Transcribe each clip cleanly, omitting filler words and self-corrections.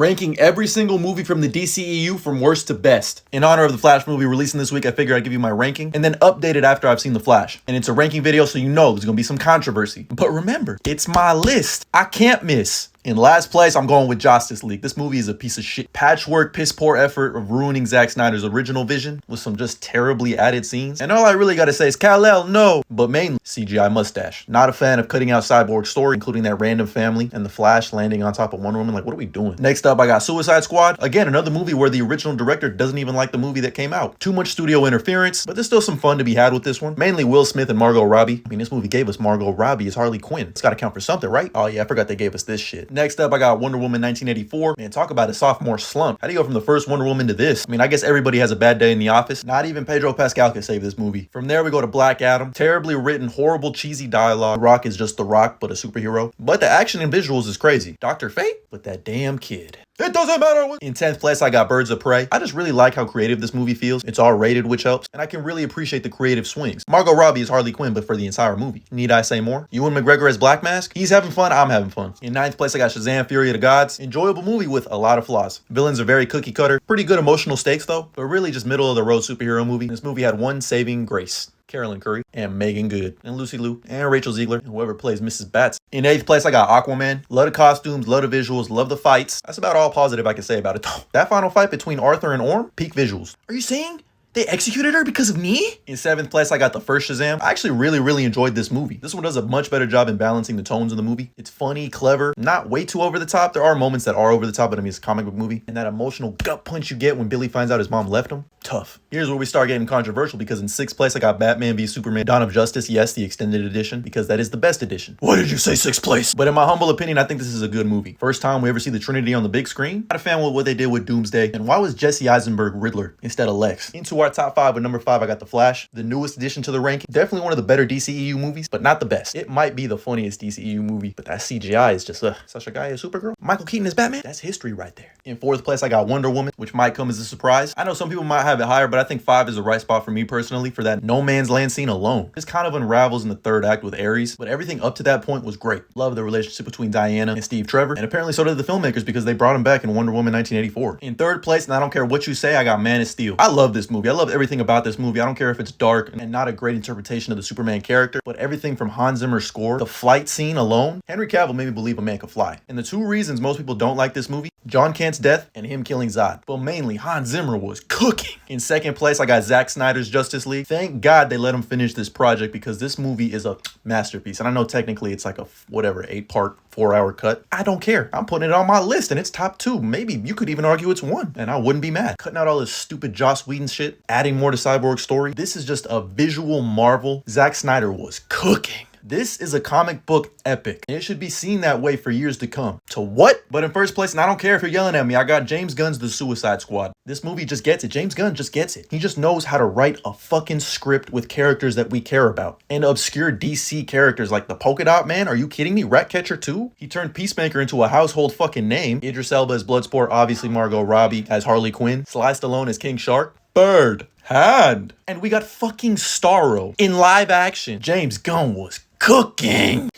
ranking every single movie from the DCEU from worst to best. In honor of the Flash movie releasing this week, I figure I'd give you my ranking and then update it after I've seen the Flash. And it's a ranking video, so you know there's gonna be some controversy. But remember, it's my list. I can't miss. In last place, I'm going with Justice League. This movie is a piece of shit. Patchwork, piss poor effort of ruining Zack Snyder's original vision with some just terribly added scenes. And all I really gotta say is Kal-El, no. But mainly, CGI mustache. Not a fan of cutting out Cyborg's story, including that random family and the Flash landing on top of Wonder Woman. Like, what are we doing? Next up, I got Suicide Squad. Again, another movie where the original director doesn't even like the movie that came out. Too much studio interference, but there's still some fun to be had with this one. Mainly Will Smith and Margot Robbie. I mean, this movie gave us Margot Robbie as Harley Quinn. It's gotta count for something, right? Oh yeah, I forgot they gave us this shit. Next up, I got Wonder Woman 1984. Man, talk about a sophomore slump. How do you go from the first Wonder Woman to this? I mean, I guess everybody has a bad day in the office. Not even Pedro Pascal can save this movie. From there, we go to Black Adam. Terribly written, horrible, cheesy dialogue. The Rock is just The Rock, but a superhero. But the action and visuals is crazy. Dr. Fate? With that damn kid. It doesn't matter. In 10th place, I got Birds of Prey. I just really like how creative this movie feels. It's R-rated, which helps, and I can really appreciate the creative swings. Margot Robbie is Harley Quinn, but for the entire movie. Need I say more? Ewan McGregor as Black Mask? He's having fun, I'm having fun. In 9th place, I got Shazam! Fury of the Gods. Enjoyable movie with a lot of flaws. Villains are very cookie cutter. Pretty good emotional stakes though, but really just middle of the road superhero movie. This movie had one saving grace. Carolyn Curry, and Megan Good, and Lucy Liu, and Rachel Ziegler, and whoever plays Mrs. Bats. In 8th place, I got Aquaman. Love the costumes, love the visuals, love the fights. That's about all positive I can say about it though. That final fight between Arthur and Orm, peak visuals. Are you saying they executed her because of me? In 7th place, I got the first Shazam. I actually really enjoyed this movie. This one does a much better job in balancing the tones of the movie. It's funny, clever, not way too over the top. There are moments that are over the top, but I mean, it's a comic book movie. And that emotional gut punch you get when Billy finds out his mom left him, tough. Here's where we start getting controversial because in 6th place, I got Batman v Superman Dawn of Justice. Yes, the extended edition, because that is the best edition. What did you say, 6th place? But in my humble opinion, I think this is a good movie. First time we ever see the Trinity on the big screen. Not a fan with what they did with Doomsday. And why was Jesse Eisenberg Riddler instead of Lex? Into our top 5 with number 5, I got The Flash, the newest addition to the ranking. Definitely one of the better DCEU movies, but not the best. It might be the funniest DCEU movie, but that CGI is just, Sasha Guy is Supergirl. Michael Keaton is Batman. That's history right there. In 4th place, I got Wonder Woman, which might come as a surprise. I know some people might have it higher, but I think 5 is the right spot for me personally for that no man's land scene alone. This kind of unravels in the 3rd act with Ares, but everything up to that point was great. Love the relationship between Diana and Steve Trevor, and apparently so did the filmmakers because they brought him back in Wonder Woman 1984. In 3rd place, and I don't care what you say, I got Man of Steel. I love this movie. I love everything about this movie. I don't care if it's dark and not a great interpretation of the Superman character, but everything from Hans Zimmer's score, the flight scene alone, Henry Cavill made me believe a man could fly. And the 2 reasons most people don't like this movie, John Kent's death and him killing Zod. But mainly, Hans Zimmer was cooking. In 2nd place, I got Zack Snyder's Justice League. Thank God they let him finish this project because this movie is a masterpiece. And I know technically it's like a, 8-part, 4-hour cut. I don't care. I'm putting it on my list and it's top 2. Maybe you could even argue it's 1 and I wouldn't be mad. Cutting out all this stupid Joss Whedon shit, adding more to Cyborg's story. This is just a visual marvel. Zack Snyder was cooking. This is a comic book epic, and it should be seen that way for years to come. To what? But in 1st place, and I don't care if you're yelling at me, I got James Gunn's The Suicide Squad. This movie just gets it. James Gunn just gets it. He just knows how to write a fucking script with characters that we care about. And obscure DC characters like the Polka Dot Man. Are you kidding me? Ratcatcher 2? He turned Peacemaker into a household fucking name. Idris Elba as Bloodsport, obviously Margot Robbie as Harley Quinn. Sly Stallone as King Shark. Bird. Hand. And we got fucking Starro in live action. James Gunn was cooking.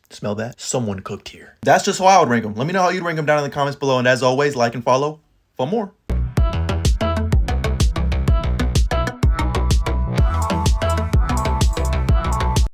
Smell that? Someone cooked here. That's just how I would rank them. Let me know how you'd rank them down in the comments below. And as always, like and follow for more.